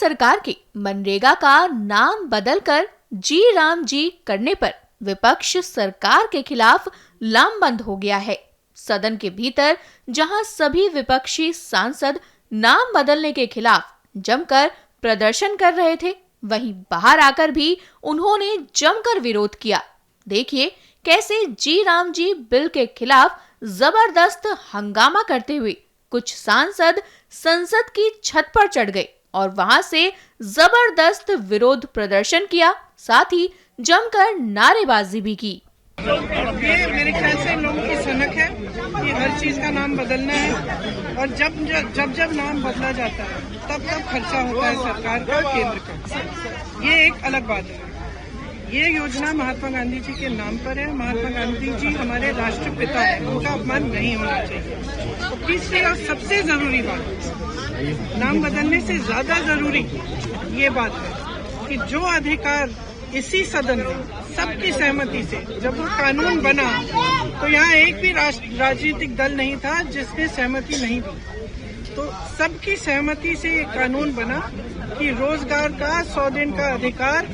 सरकार के मनरेगा का नाम बदलकर जी राम जी करने पर विपक्ष सरकार के खिलाफ लामबंद हो गया है। सदन के भीतर जहां सभी विपक्षी सांसद नाम बदलने के खिलाफ जमकर प्रदर्शन कर रहे थे, वहीं बाहर आकर भी उन्होंने जमकर विरोध किया। देखिए कैसे जी राम जी बिल के खिलाफ जबरदस्त हंगामा करते हुए कुछ सांसद संसद की छत पर चढ़ गए और वहां से जबरदस्त विरोध प्रदर्शन किया, साथ ही जमकर नारेबाजी भी की। ये मेरे ख्याल से लोगों की सनक है कि हर चीज का नाम बदलना है और जब नाम बदला जाता है तब खर्चा होता है सरकार का, केंद्र का। ये एक अलग बात है। ये योजना महात्मा गांधी जी के नाम पर है। महात्मा गांधी जी हमारे राष्ट्रपिता हैं, उनका अपमान नहीं होना चाहिए। तो तीसरी और सबसे जरूरी बात, नाम बदलने से ज्यादा जरूरी ये बात है कि जो अधिकार इसी सदन में सबकी सहमति से जब वो कानून बना तो यहाँ एक भी राजनीतिक दल नहीं था जिसने सहमति नहीं दी। तो सबकी सहमति से ये कानून बना कि रोजगार का 100 दिन का अधिकार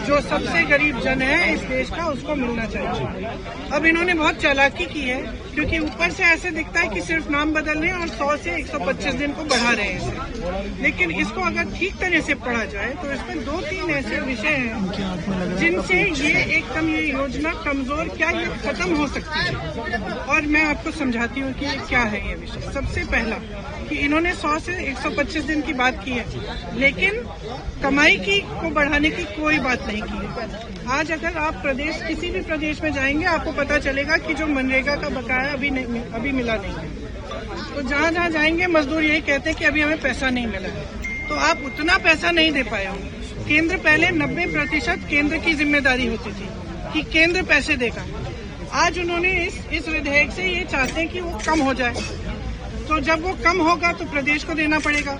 जो सबसे गरीब जन है इस देश का उसको मिलना चाहिए। अब इन्होंने बहुत चालाकी की है क्योंकि ऊपर से ऐसे दिखता है कि सिर्फ नाम बदल रहे हैं और 100 से 125 दिन को बढ़ा रहे हैं, लेकिन इसको अगर ठीक तरह से पढ़ा जाए तो इसमें 2-3 ऐसे विषय हैं जिनसे ये एकदम ये योजना कमजोर क्या ये खत्म हो सकती है। और मैं आपको समझाती हूँ कि क्या है ये विषय। सबसे पहला कि इन्होंने 100 से 125 दिन की बात की है, लेकिन कमाई को बढ़ाने की कोई बात नहीं की है। आज अगर आप किसी भी प्रदेश में जाएंगे आपको पता चलेगा कि जो मनरेगा का बकाया अभी मिला नहीं है। तो जहाँ जाएंगे मजदूर यही कहते हैं कि अभी हमें पैसा नहीं मिला है। तो आप उतना पैसा नहीं दे पाए होंगे। केंद्र पहले 90% केंद्र की जिम्मेदारी होती थी कि केंद्र पैसे देगा। आज उन्होंने इस विधेयक से ये चाहते हैं कि वो कम हो जाए। तो जब वो कम होगा तो प्रदेश को देना पड़ेगा।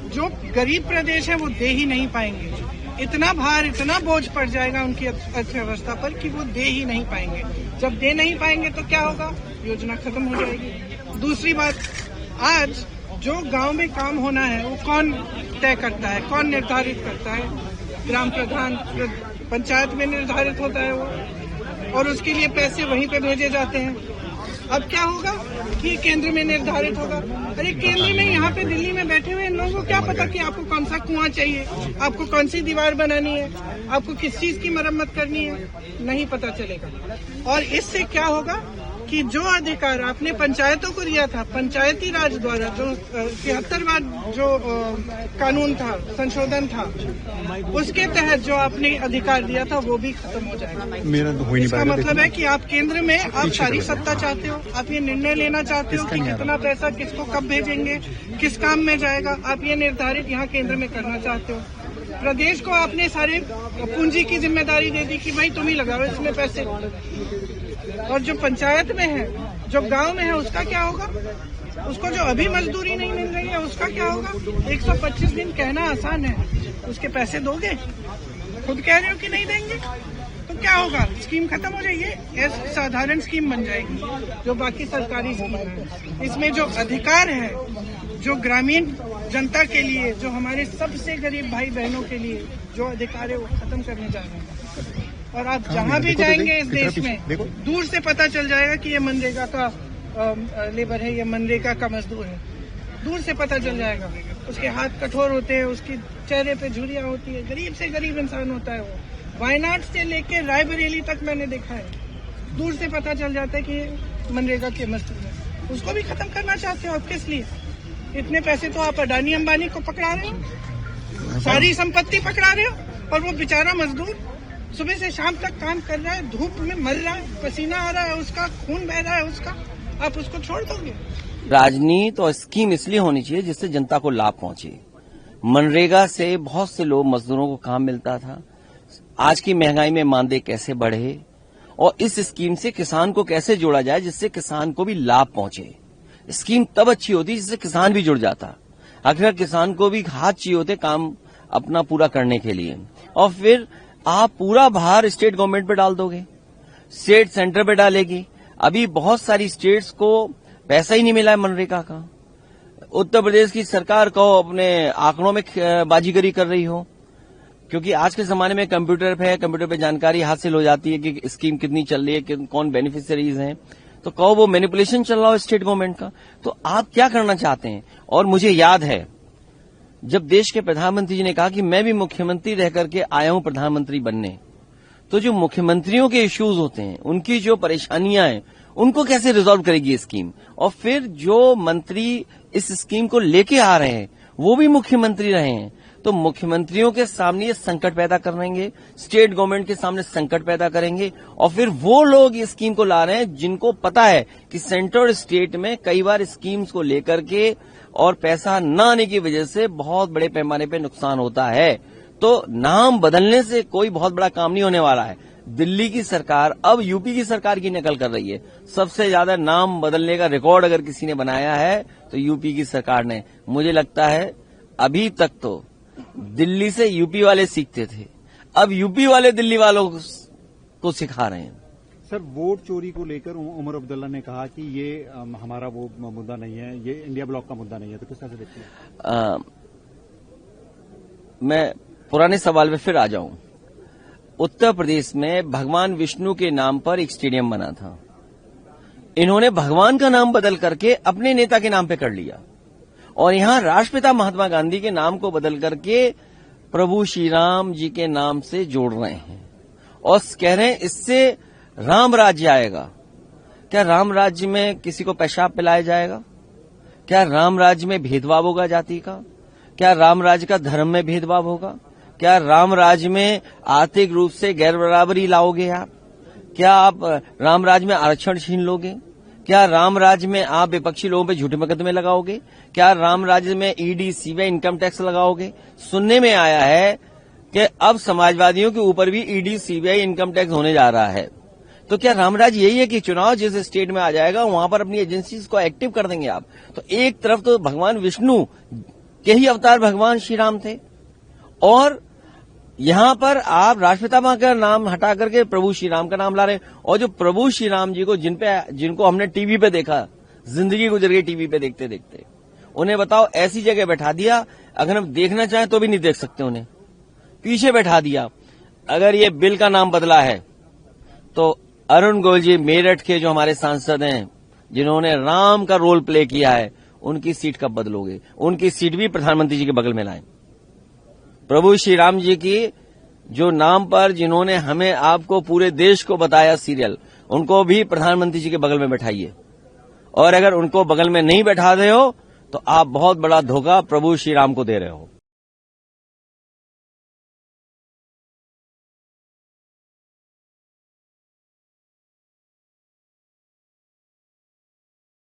जो गरीब प्रदेश है वो दे ही नहीं पाएंगे। इतना भार, इतना बोझ पड़ जाएगा उनकी अर्थव्यवस्था पर कि वो दे ही नहीं पाएंगे। जब दे नहीं पाएंगे तो क्या होगा? योजना खत्म हो जाएगी। दूसरी बात, आज जो गांव में काम होना है वो कौन तय करता है, कौन निर्धारित करता है? ग्राम प्रधान, पंचायत में निर्धारित होता है वो, और उसके लिए पैसे वहीं पे भेजे जाते हैं। अब क्या होगा कि केंद्र में निर्धारित होगा। अरे केंद्र में यहाँ पे दिल्ली में बैठे हुए इन लोगों को क्या पता कि आपको कौन सा कुआं चाहिए, आपको कौन सी दीवार बनानी है, आपको किस चीज की मरम्मत करनी है, नहीं पता चलेगा। और इससे क्या होगा कि जो अधिकार आपने पंचायतों को दिया था, पंचायती राज द्वारा जो 73वां जो कानून था, संशोधन था, उसके तहत जो आपने अधिकार दिया था वो भी खत्म हो जाएगा। इसका मतलब है कि आप केंद्र में आप सारी सत्ता चाहते हो, आप ये निर्णय लेना चाहते हो कि कितना पैसा किसको कब भेजेंगे, किस काम में जाएगा, आप ये निर्धारित यहाँ केंद्र में करना चाहते हो। प्रदेश को आपने सारे पूंजी की जिम्मेदारी दे दी कि भाई तुम ही लगाओ इसमें पैसे। और जो पंचायत में है, जो गांव में है, उसका क्या होगा? उसको जो अभी मजदूरी नहीं मिल रही है उसका क्या होगा? 125 दिन कहना आसान है, उसके पैसे दोगे? खुद कह रहे हो कि नहीं देंगे, तो क्या होगा? स्कीम खत्म हो जाएगी, एक साधारण स्कीम बन जाएगी जो बाकी सरकारी स्कीम है। इसमें जो अधिकार है, जो ग्रामीण जनता के लिए, जो हमारे सबसे गरीब भाई बहनों के लिए जो अधिकार है वो खत्म करने जा रहे हैं। और आप जहाँ भी जाएंगे इस देश में दूर से पता चल जाएगा कि ये मनरेगा का लेबर है, ये मनरेगा का मजदूर है। दूर से पता चल जाएगा। उसके हाथ कठोर होते हैं, उसके चेहरे पे झुर्रियां होती है, गरीब से गरीब इंसान होता है वो। वायनाड से लेके रायबरेली तक मैंने देखा है, दूर से पता चल जाता है कि मनरेगा के मजदूर है। उसको भी खत्म करना चाहते हो आप? किस लिए? इतने पैसे तो आप अडानी अंबानी को पकड़ा रहे हो, सारी संपत्ति पकड़ा रहे हो, और वो बेचारा मजदूर सुबह से शाम तक काम कर रहा है, धूप में मर रहा है, पसीना आ रहा है, उसका खून बह रहा है उसका, आप उसको छोड़ दोगे? राजनीति और स्कीम इसलिए होनी चाहिए जिससे जनता को लाभ पहुंचे। मनरेगा से बहुत से लोग मजदूरों को काम मिलता था। आज की महंगाई में मानदेय कैसे बढ़े और इस स्कीम से किसान को कैसे जोड़ा जाए जिससे किसान को भी लाभ पहुंचे। स्कीम तब अच्छी होती जिससे किसान भी जुड़ जाता। आखिर किसान को भी हाथ चाहिए होते काम अपना पूरा करने के लिए, और फिर आप पूरा भार स्टेट गवर्नमेंट पे डाल दोगे, स्टेट सेंटर पे डालेगी। अभी बहुत सारी स्टेट्स को पैसा ही नहीं मिला है मनरेगा का। उत्तर प्रदेश की सरकार को अपने आंकड़ों में बाजीगरी कर रही हो, क्योंकि आज के जमाने में कंप्यूटर पे जानकारी हासिल हो जाती है कि स्कीम कितनी चल रही है, कौन बेनिफिशियरीज हैं, तो कहो वो मैनिपुलेशन चल रहा हो स्टेट गवर्नमेंट का। तो आप क्या करना चाहते हैं? और मुझे याद है जब देश के प्रधानमंत्री जी ने कहा कि मैं भी मुख्यमंत्री रह करके आया हूं प्रधानमंत्री बनने, तो जो मुख्यमंत्रियों के इश्यूज होते हैं, उनकी जो परेशानियां हैं, उनको कैसे रिजॉल्व करेगी ये स्कीम? और फिर जो मंत्री इस स्कीम को लेके आ रहे हैं वो भी मुख्यमंत्री रहे हैं, तो मुख्यमंत्रियों के सामने ये संकट पैदा करेंगे, स्टेट गवर्नमेंट के सामने संकट पैदा करेंगे, और फिर वो लोग इस स्कीम को ला रहे हैं जिनको पता है कि सेंटर और स्टेट में कई बार स्कीम्स को लेकर के और पैसा न आने की वजह से बहुत बड़े पैमाने पे नुकसान होता है। तो नाम बदलने से कोई बहुत बड़ा काम नहीं होने वाला है। दिल्ली की सरकार अब यूपी की सरकार की नकल कर रही है। सबसे ज्यादा नाम बदलने का रिकॉर्ड अगर किसी ने बनाया है तो यूपी की सरकार ने। मुझे लगता है अभी तक तो दिल्ली से यूपी वाले सीखते थे, अब यूपी वाले दिल्ली वालों को सिखा रहे हैं। सर, वोट चोरी को लेकर उमर अब्दुल्ला ने कहा कि ये हमारा वो मुद्दा नहीं है, ये इंडिया ब्लॉक का मुद्दा नहीं है, तो किस तरह से देखते हैं? मैं पुराने सवाल पे फिर आ जाऊं। उत्तर प्रदेश में भगवान विष्णु के नाम पर एक स्टेडियम बना था, इन्होंने भगवान का नाम बदल करके अपने नेता के नाम पे कर लिया, और यहां राष्ट्रपिता महात्मा गांधी के नाम को बदल करके प्रभु श्री राम जी के नाम से जोड़ रहे हैं और कह रहे हैं इससे राम राज्य आएगा। क्या राम राज्य में किसी को पेशाब पिलाया जाएगा? क्या राम राज्य में भेदभाव होगा जाति का? क्या राम राज्य का धर्म में भेदभाव होगा? क्या राम राज्य में आर्थिक रूप से गैर बराबरी लाओगे आप? क्या आप राम राज्य में आरक्षण छीन लोगे? क्या राम राज्य में आप विपक्षी लोगों पे झूठे मुकदमे लगाओगे? क्या राम राज्य में ईडी, सीबीआई, इनकम टैक्स लगाओगे? सुनने में आया है कि अब समाजवादियों के ऊपर भी ईडी, सीबीआई, इनकम टैक्स होने जा रहा है। तो क्या राम राज्य यही है कि चुनाव जिस स्टेट में आ जाएगा वहां पर अपनी एजेंसीज को एक्टिव कर देंगे आप? तो एक तरफ तो भगवान विष्णु के ही अवतार भगवान श्री राम थे, और यहां पर आप राष्ट्रपिता मां का नाम हटा करके प्रभु श्री राम का नाम ला रहे हैं। और जो प्रभु श्री राम जी को जिनको हमने टीवी पे देखा, जिंदगी गुजर गई टीवी पे देखते देखते, उन्हें बताओ ऐसी जगह बैठा दिया, अगर हम देखना चाहें तो भी नहीं देख सकते, उन्हें पीछे बैठा दिया। अगर ये बिल का नाम बदला है तो अरुण गोयल जी मेरठ के जो हमारे सांसद हैं, जिन्होंने राम का रोल प्ले किया है, उनकी सीट कब बदलोगे? उनकी सीट भी प्रधानमंत्री जी के बगल में लाएं। प्रभु श्री राम जी की जो नाम पर जिन्होंने हमें आपको पूरे देश को बताया सीरियल, उनको भी प्रधानमंत्री जी के बगल में बैठाइए। और अगर उनको बगल में नहीं बैठा रहे हो तो आप बहुत बड़ा धोखा प्रभु श्री राम को दे रहे हो।